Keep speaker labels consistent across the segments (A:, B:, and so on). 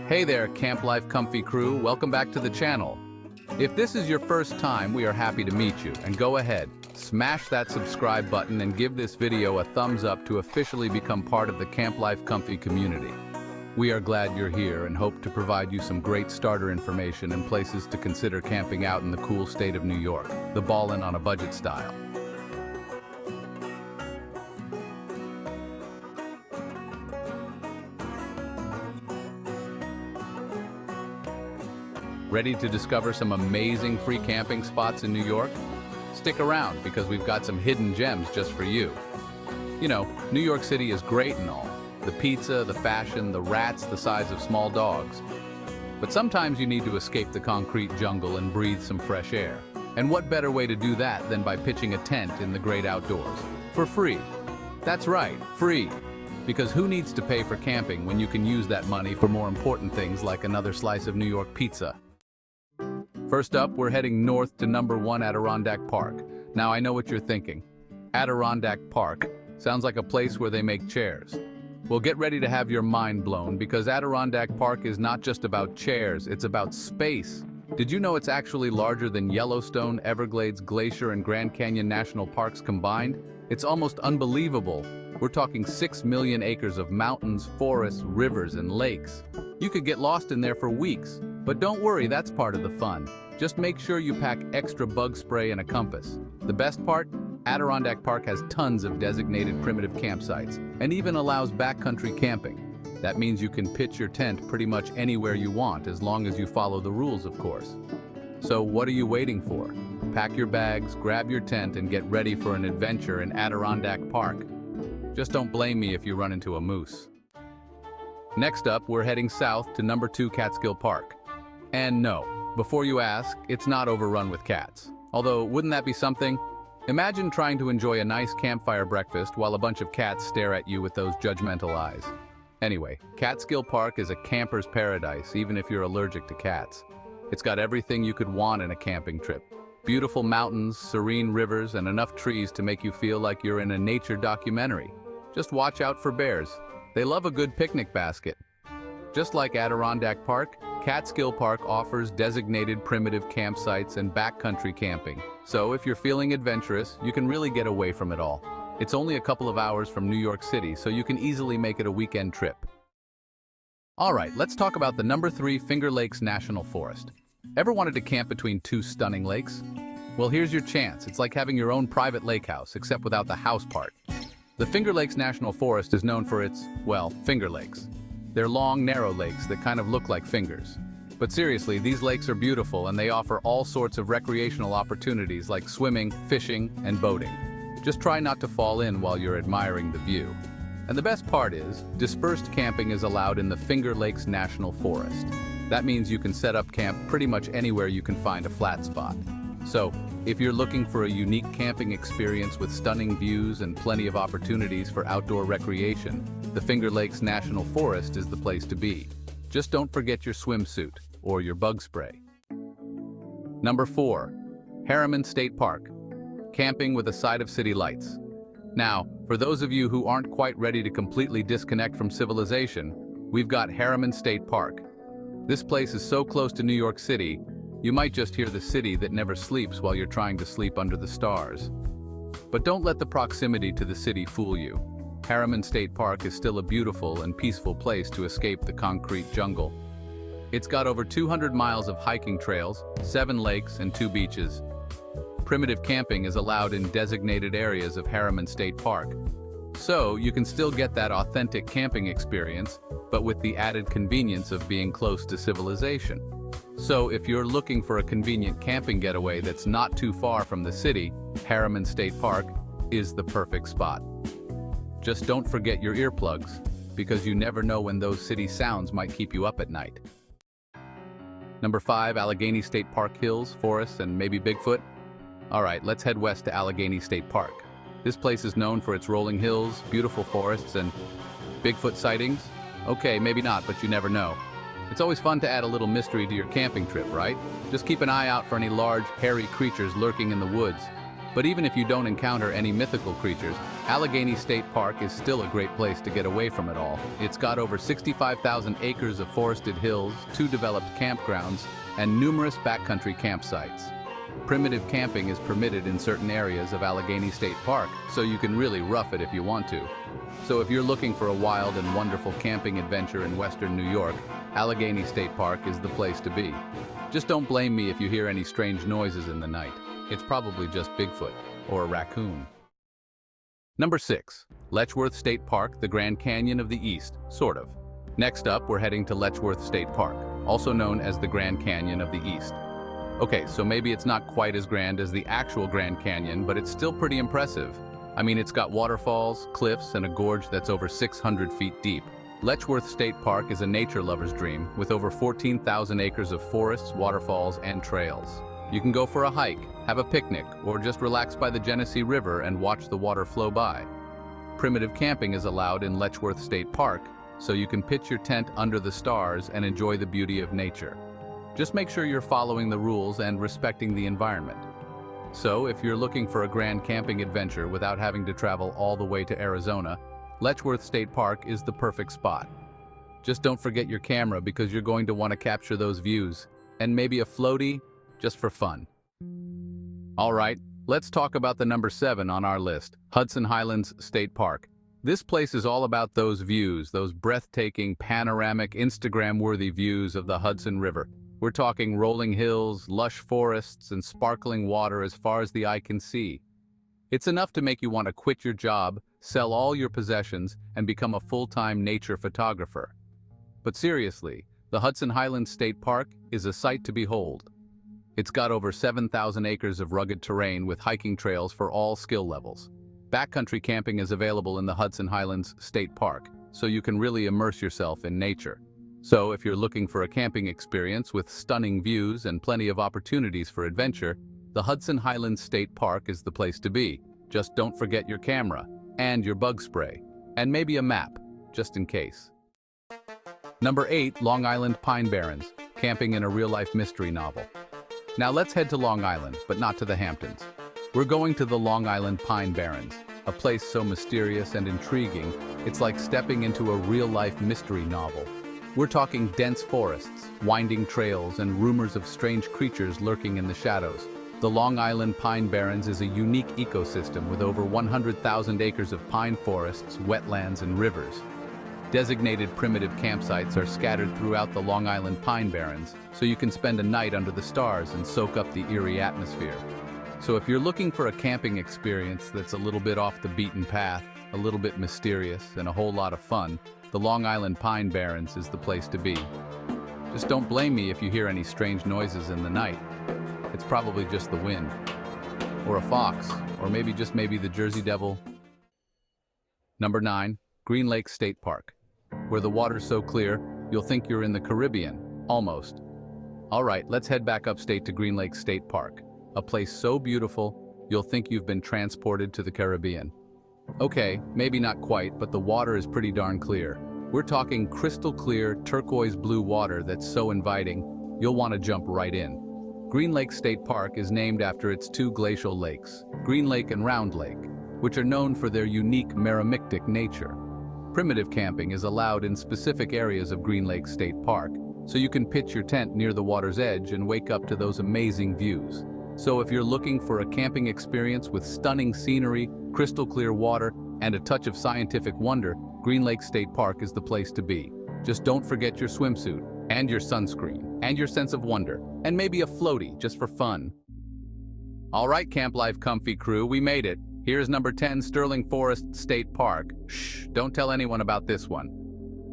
A: Hey there, Camp Life Comfy crew, welcome back to the channel. If this is your first time, we are happy to meet you, and go ahead, smash that subscribe button and give this video a thumbs up to officially become part of the Camp Life Comfy community. We are glad you're here and hope to provide you some great starter information and places to consider camping out in the cool state of New York, the ballin' on a budget style. Ready to discover some amazing free camping spots in New York? Stick around because we've got some hidden gems just for you. You know, New York City is great and all. The pizza, the fashion, the rats the size of small dogs. But sometimes you need to escape the concrete jungle and breathe some fresh air. And what better way to do that than by pitching a tent in the great outdoors? For free. That's right, free. Because who needs to pay for camping when you can use that money for more important things like another slice of New York pizza? First up, we're heading north to number 1 Adirondack Park. Now I know what you're thinking. Adirondack Park sounds like a place where they make chairs. Well, get ready to have your mind blown because Adirondack Park is not just about chairs, it's about space. Did you know it's actually larger than Yellowstone, Everglades, Glacier, and Grand Canyon National Parks combined? It's almost unbelievable. We're talking 6 million acres of mountains, forests, rivers, and lakes. You could get lost in there for weeks. But don't worry, that's part of the fun. Just make sure you pack extra bug spray and a compass. The best part? Adirondack Park has tons of designated primitive campsites and even allows backcountry camping. That means you can pitch your tent pretty much anywhere you want as long as you follow the rules, of course. So what are you waiting for? Pack your bags, grab your tent, and get ready for an adventure in Adirondack Park. Just don't blame me if you run into a moose. Next up, we're heading south to number 2 Catskill Park. And no, before you ask, it's not overrun with cats. Although, wouldn't that be something? Imagine trying to enjoy a nice campfire breakfast while a bunch of cats stare at you with those judgmental eyes. Anyway, Catskill Park is a camper's paradise, even if you're allergic to cats. It's got everything you could want in a camping trip. Beautiful mountains, serene rivers, and enough trees to make you feel like you're in a nature documentary. Just watch out for bears. They love a good picnic basket. Just like Adirondack Park, Catskill Park offers designated primitive campsites and backcountry camping. So if you're feeling adventurous, you can really get away from it all. It's only a couple of hours from New York City, so you can easily make it a weekend trip. All right, let's talk about the number 3 Finger Lakes National Forest. Ever wanted to camp between 2 stunning lakes? Well, here's your chance. It's like having your own private lake house, except without the house part. The Finger Lakes National Forest is known for its, well, Finger Lakes. They're long, narrow lakes that kind of look like fingers. But seriously, these lakes are beautiful and they offer all sorts of recreational opportunities like swimming, fishing, and boating. Just try not to fall in while you're admiring the view. And the best part is, dispersed camping is allowed in the Finger Lakes National Forest. That means you can set up camp pretty much anywhere you can find a flat spot. So, if you're looking for a unique camping experience with stunning views and plenty of opportunities for outdoor recreation, the Finger Lakes National Forest is the place to be. Just don't forget your swimsuit or your bug spray. Number 4, Harriman State Park, camping with a side of city lights. Now, for those of you who aren't quite ready to completely disconnect from civilization, we've got Harriman State Park. This place is so close to New York City, you might just hear the city that never sleeps while you're trying to sleep under the stars. But don't let the proximity to the city fool you. Harriman State Park is still a beautiful and peaceful place to escape the concrete jungle. It's got over 200 miles of hiking trails, 7 lakes, and 2 beaches. Primitive camping is allowed in designated areas of Harriman State Park. So you can still get that authentic camping experience, but with the added convenience of being close to civilization. So if you're looking for a convenient camping getaway that's not too far from the city, Harriman State Park is the perfect spot. Just don't forget your earplugs, because you never know when those city sounds might keep you up at night. Number 5, Allegany State Park hills, forests, and maybe Bigfoot. All right, let's head west to Allegany State Park. This place is known for its rolling hills, beautiful forests, and Bigfoot sightings. Okay, maybe not, but you never know. It's always fun to add a little mystery to your camping trip, right? Just keep an eye out for any large, hairy creatures lurking in the woods. But even if you don't encounter any mythical creatures, Allegany State Park is still a great place to get away from it all. It's got over 65,000 acres of forested hills, 2 developed campgrounds, and numerous backcountry campsites. Primitive camping is permitted in certain areas of Allegany State Park, so you can really rough it if you want to. So if you're looking for a wild and wonderful camping adventure in western New York, Allegany State Park is the place to be. Just don't blame me if you hear any strange noises in the night. It's probably just Bigfoot or a raccoon. Number 6. Letchworth State Park, the Grand Canyon of the East, sort of. Next up, we're heading to Letchworth State Park, also known as the Grand Canyon of the East. Okay, so maybe it's not quite as grand as the actual Grand Canyon, but it's still pretty impressive. I mean, it's got waterfalls, cliffs, and a gorge that's over 600 feet deep. Letchworth State Park is a nature lover's dream, with over 14,000 acres of forests, waterfalls, and trails. You can go for a hike, have a picnic, or just relax by the Genesee River and watch the water flow by. Primitive camping is allowed in Letchworth State Park, so you can pitch your tent under the stars and enjoy the beauty of nature. Just make sure you're following the rules and respecting the environment. So, if you're looking for a grand camping adventure without having to travel all the way to Arizona, Letchworth State Park is the perfect spot. Just don't forget your camera because you're going to want to capture those views, and maybe a floaty, just for fun. All right, let's talk about the number 7 on our list, Hudson Highlands State Park. This place is all about those views, those breathtaking, panoramic, Instagram-worthy views of the Hudson River. We're talking rolling hills, lush forests, and sparkling water as far as the eye can see. It's enough to make you want to quit your job, sell all your possessions, and become a full-time nature photographer. But seriously, the Hudson Highlands State Park is a sight to behold. It's got over 7,000 acres of rugged terrain with hiking trails for all skill levels. Backcountry camping is available in the Hudson Highlands State Park, so you can really immerse yourself in nature. So if you're looking for a camping experience with stunning views and plenty of opportunities for adventure, the Hudson Highlands State Park is the place to be. Just don't forget your camera, and your bug spray, and maybe a map, just in case. Number 8, Long Island Pine Barrens, camping in a real-life mystery novel. Now let's head to Long Island, but not to the Hamptons. We're going to the Long Island Pine Barrens, a place so mysterious and intriguing, it's like stepping into a real-life mystery novel. We're talking dense forests, winding trails, and rumors of strange creatures lurking in the shadows. The Long Island Pine Barrens is a unique ecosystem with over 100,000 acres of pine forests, wetlands, and rivers. Designated primitive campsites are scattered throughout the Long Island Pine Barrens, so you can spend a night under the stars and soak up the eerie atmosphere. So if you're looking for a camping experience that's a little bit off the beaten path, a little bit mysterious, and a whole lot of fun, the Long Island Pine Barrens is the place to be. Just don't blame me if you hear any strange noises in the night. It's probably just the wind, or a fox, or maybe the Jersey Devil. Number 9, Green Lake State Park, where the water's so clear, you'll think you're in the Caribbean, almost. All right, let's head back upstate to Green Lake State Park, a place so beautiful, you'll think you've been transported to the Caribbean. Okay, maybe not quite, but the water is pretty darn clear. We're talking crystal clear, turquoise blue water that's so inviting, you'll want to jump right in. Green Lake State Park is named after its 2 glacial lakes, Green Lake and Round Lake, which are known for their unique meromictic nature. Primitive camping is allowed in specific areas of Green Lake State Park, so you can pitch your tent near the water's edge and wake up to those amazing views. So if you're looking for a camping experience with stunning scenery, crystal clear water, and a touch of scientific wonder, Green Lake State Park is the place to be. Just don't forget your swimsuit, and your sunscreen, and your sense of wonder, and maybe a floaty just for fun. All right, CampLifeComfy crew, we made it. Here's number 10, Sterling Forest State Park. Shh, don't tell anyone about this one.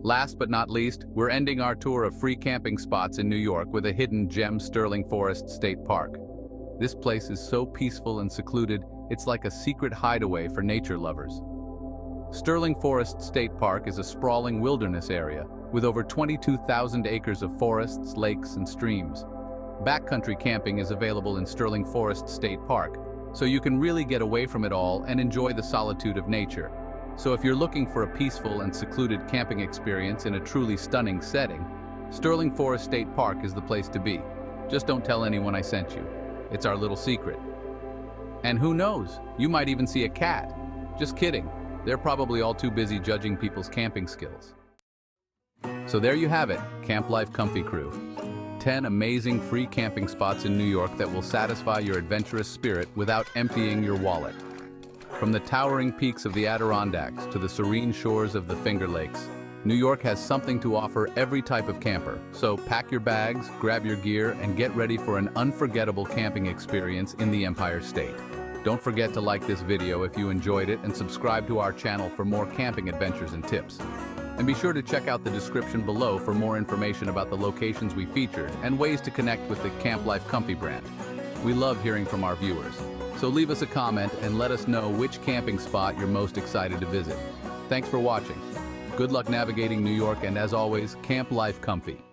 A: Last but not least, we're ending our tour of free camping spots in New York with a hidden gem, Sterling Forest State Park. This place is so peaceful and secluded, it's like a secret hideaway for nature lovers. Sterling Forest State Park is a sprawling wilderness area with over 22,000 acres of forests, lakes, and streams. Backcountry camping is available in Sterling Forest State Park, so you can really get away from it all and enjoy the solitude of nature. So if you're looking for a peaceful and secluded camping experience in a truly stunning setting, Sterling Forest State Park is the place to be. Just don't tell anyone I sent you. It's our little secret. And who knows, you might even see a cat. Just kidding. They're probably all too busy judging people's camping skills. So there you have it, Camp Life Comfy Crew. 10 amazing free camping spots in New York that will satisfy your adventurous spirit without emptying your wallet. From the towering peaks of the Adirondacks to the serene shores of the Finger Lakes, New York has something to offer every type of camper. So pack your bags, grab your gear, and get ready for an unforgettable camping experience in the Empire State. Don't forget to like this video if you enjoyed it and subscribe to our channel for more camping adventures and tips. And be sure to check out the description below for more information about the locations we featured and ways to connect with the Camp Life Comfy brand. We love hearing from our viewers, so leave us a comment and let us know which camping spot you're most excited to visit. Thanks for watching. Good luck navigating New York, and as always, Camp Life Comfy.